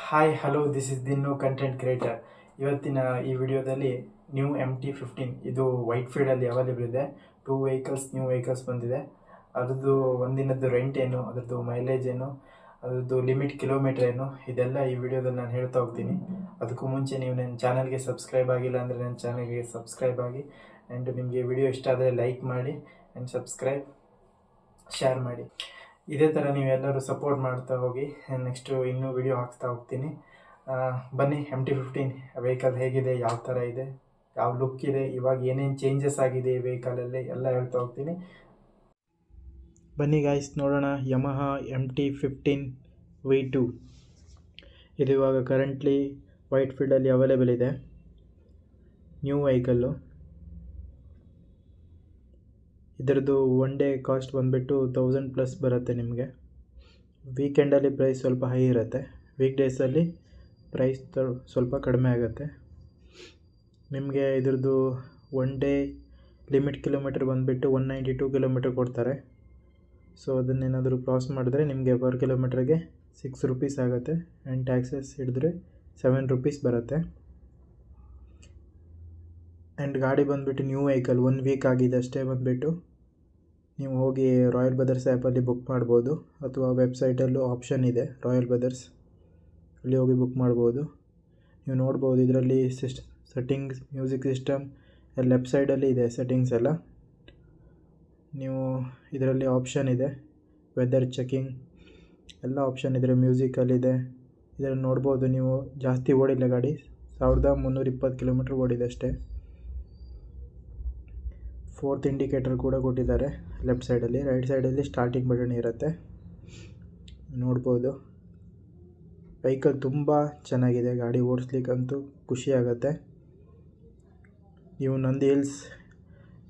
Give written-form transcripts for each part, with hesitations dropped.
Hi hello this is Dinnu content creator. ಇವತ್ತಿನ ಈ ವಿಡಿಯೋದಲ್ಲಿ ನ್ಯೂ MT-15 ಇದು ವೈಟ್ ಫೀಲ್ಡಲ್ಲಿ ಅವೈಲೇಬಲ್ ಇದೆ. 2 ನ್ಯೂ ವೆಹಿಕಲ್ಸ್ ಬಂದಿದೆ. ಅದರದ್ದು ಒಂದಿನದ್ದು ರೆಂಟ್ ಏನು, ಅದರದ್ದು ಮೈಲೇಜ್ ಏನು, ಅದರದ್ದು ಲಿಮಿಟ್ ಕಿಲೋಮೀಟರ್ ಏನು, ಇದೆಲ್ಲ ಈ ವಿಡಿಯೋದಲ್ಲಿ ನಾನು ಹೇಳ್ತಾ ಹೋಗ್ತೀನಿ. ಅದಕ್ಕೂ ಮುಂಚೆ ನೀವು ನನ್ನ ಚಾನಲ್ಗೆ ಸಬ್ಸ್ಕ್ರೈಬ್ ಆಗಿಲ್ಲ ಅಂದರೆ ನನ್ನ ಚಾನಲ್ಗೆ ಸಬ್ಸ್ಕ್ರೈಬ್ ಆಗಿ. ಆ್ಯಂಡ್ ನಿಮಗೆ ವಿಡಿಯೋ ಇಷ್ಟ ಆದರೆ ಲೈಕ್ ಮಾಡಿ ಆ್ಯಂಡ್ ಸಬ್ಸ್ಕ್ರೈಬ್, ಶೇರ್ ಮಾಡಿ. ಇದೇ ಥರ ನೀವೆಲ್ಲರೂ ಸಪೋರ್ಟ್ ಮಾಡ್ತಾ ಹೋಗಿ. ನೆಕ್ಸ್ಟು ಇನ್ನೂ ವಿಡಿಯೋ ಹಾಕ್ತಾ ಹೋಗ್ತೀನಿ. ಬನ್ನಿ, MT-15 ವೆಹಿಕಲ್ ಹೇಗಿದೆ, ಯಾವ ಥರ ಇದೆ, ಯಾವ ಲುಕ್ ಇದೆ, ಇವಾಗ ಏನೇನು ಚೇಂಜಸ್ ಆಗಿದೆ ಈ ವೆಹಿಕಲಲ್ಲಿ ಎಲ್ಲ ಹೇಳ್ತಾ ಹೋಗ್ತೀನಿ. ಬನ್ನಿ ಗಾಯ್ಸ್, ನೋಡೋಣ. ಯಮಹ MT-15 V2 ಇದು ಇವಾಗ ಕರೆಂಟ್ಲಿ ವೈಟ್ ಫೀಲ್ಡಲ್ಲಿ ಅವೈಲೇಬಲ್ ಇದೆ. New vehicle. ಇದರದ್ದು ಒನ್ ಡೇ ಕಾಸ್ಟ್ ಬಂದುಬಿಟ್ಟು 1000+ ಬರುತ್ತೆ ನಿಮಗೆ. ವೀಕೆಂಡಲ್ಲಿ ಪ್ರೈಸ್ ಸ್ವಲ್ಪ ಹೈ ಇರುತ್ತೆ, ವೀಕ್ ಡೇಸಲ್ಲಿ ಪ್ರೈಸ್ ಸ್ವಲ್ಪ ಕಡಿಮೆ ಆಗುತ್ತೆ. ನಿಮಗೆ ಇದ್ರದ್ದು ಒನ್ ಡೇ ಲಿಮಿಟ್ ಕಿಲೋಮೀಟರ್ ಬಂದುಬಿಟ್ಟು 192 ಕಿಲೋಮೀಟರ್ ಕೊಡ್ತಾರೆ. ಸೊ ಅದನ್ನೇನಾದರೂ ಕ್ರಾಸ್ ಮಾಡಿದ್ರೆ ನಿಮಗೆ ಪರ್ ಕಿಲೋಮೀಟ್ರಿಗೆ 6 ರೂಪೀಸ್ ಆಗುತ್ತೆ. ಆ್ಯಂಡ್ ಟ್ಯಾಕ್ಸಸ್ ಹಿಡಿದ್ರೆ 7 ರೂಪೀಸ್ ಬರುತ್ತೆ. ಆ್ಯಂಡ್ ಗಾಡಿ ಬಂದುಬಿಟ್ಟು ನ್ಯೂ ವೆಹಿಕಲ್, 1 ವೀಕ್ ಆಗಿದೆ ಅಷ್ಟೇ. ಬಂದುಬಿಟ್ಟು ನೀವು ಹೋಗಿ ರಾಯಲ್ ಬ್ರದರ್ಸ್ ಆ್ಯಪಲ್ಲಿ ಬುಕ್ ಮಾಡ್ಬೋದು, ಅಥವಾ ವೆಬ್ಸೈಟಲ್ಲೂ ಆಪ್ಷನ್ ಇದೆ ರಾಯಲ್ ಬ್ರದರ್ಸ್, ಅಲ್ಲಿ ಹೋಗಿ ಬುಕ್ ಮಾಡ್ಬೋದು. ನೀವು ನೋಡ್ಬೋದು ಇದರಲ್ಲಿ ಸೆಟ್ಟಿಂಗ್ಸ್, ಮ್ಯೂಸಿಕ್ ಸಿಸ್ಟಮ್ ಲೆಫ್ಟ್ ಸೈಡಲ್ಲಿ ಇದೆ ಸೆಟ್ಟಿಂಗ್ಸ್ ಎಲ್ಲ. ನೀವು ಇದರಲ್ಲಿ ಆಪ್ಷನ್ ಇದೆ, ವೆದರ್ ಚೆಕಿಂಗ್ ಎಲ್ಲ ಆಪ್ಷನ್ ಇದ್ರೆ ಮ್ಯೂಸಿಕಲ್ಲಿದೆ. ಇದರಲ್ಲಿ ನೋಡ್ಬೋದು ನೀವು. ಜಾಸ್ತಿ ಓಡಿಲ್ಲ ಗಾಡಿ, 1320 ಕಿಲೋಮೀಟ್ರ್ ಓಡಿದೆ ಅಷ್ಟೇ. 4th ಇಂಡಿಕೇಟರ್ ಕೂಡ ಕೊಟ್ಟಿದ್ದಾರೆ ಲೆಫ್ಟ್ ಸೈಡಲ್ಲಿ. ರೈಟ್ ಸೈಡಲ್ಲಿ ಸ್ಟಾರ್ಟಿಂಗ್ ಬಟನ್ ಇರುತ್ತೆ, ನೋಡ್ಬೋದು. ವೆಹಿಕಲ್ ತುಂಬ ಚೆನ್ನಾಗಿದೆ, ಗಾಡಿ ಓಡಿಸ್ಲಿಕ್ಕಂತೂ ಖುಷಿಯಾಗತ್ತೆ. ನೀವು ನಂದಿ ಹಿಲ್ಸ್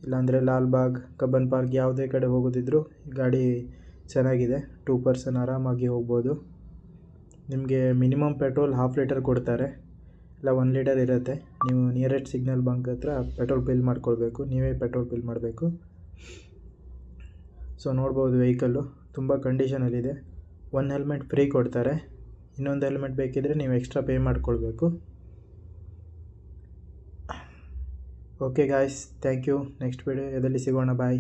ಇಲ್ಲಾಂದರೆ ಲಾಲ್ಬಾಗ್, ಕಬ್ಬನ್ ಪಾರ್ಕ್ ಯಾವುದೇ ಕಡೆ ಹೋಗೋದಿದ್ರು ಗಾಡಿ ಚೆನ್ನಾಗಿದೆ. 2 ಪರ್ಸನ್ ಆರಾಮಾಗಿ ಹೋಗ್ಬೋದು. ನಿಮಗೆ ಮಿನಿಮಮ್ ಪೆಟ್ರೋಲ್ 1/2 ಲೀಟರ್ ಕೊಡ್ತಾರೆ, ಇಲ್ಲ 1 ಲೀಟರ್ ಇರುತ್ತೆ. ನೀವು ನಿಯರೆಸ್ಟ್ ಸಿಗ್ನಲ್ ಬಂಕ್ ಹತ್ರ ಪೆಟ್ರೋಲ್ ಫಿಲ್ ಮಾಡ್ಕೊಳ್ಬೇಕು, ನೀವೇ ಪೆಟ್ರೋಲ್ ಫಿಲ್ ಮಾಡಬೇಕು. ಸೊ ನೋಡ್ಬೋದು ವೆಹಿಕಲ್ಲು ತುಂಬ ಕಂಡೀಷನಲ್ಲಿದೆ. 1 ಹೆಲ್ಮೆಟ್ ಫ್ರೀ ಕೊಡ್ತಾರೆ, ಇನ್ನೊಂದು ಹೆಲ್ಮೆಟ್ ಬೇಕಿದ್ದರೆ ನೀವು ಎಕ್ಸ್ಟ್ರಾ ಪೇ ಮಾಡ್ಕೊಳ್ಬೇಕು. Okay guys, thank you. Next ವಿಡಿಯೋದಲ್ಲಿ ಸಿಗೋಣ, ಬಾಯ್.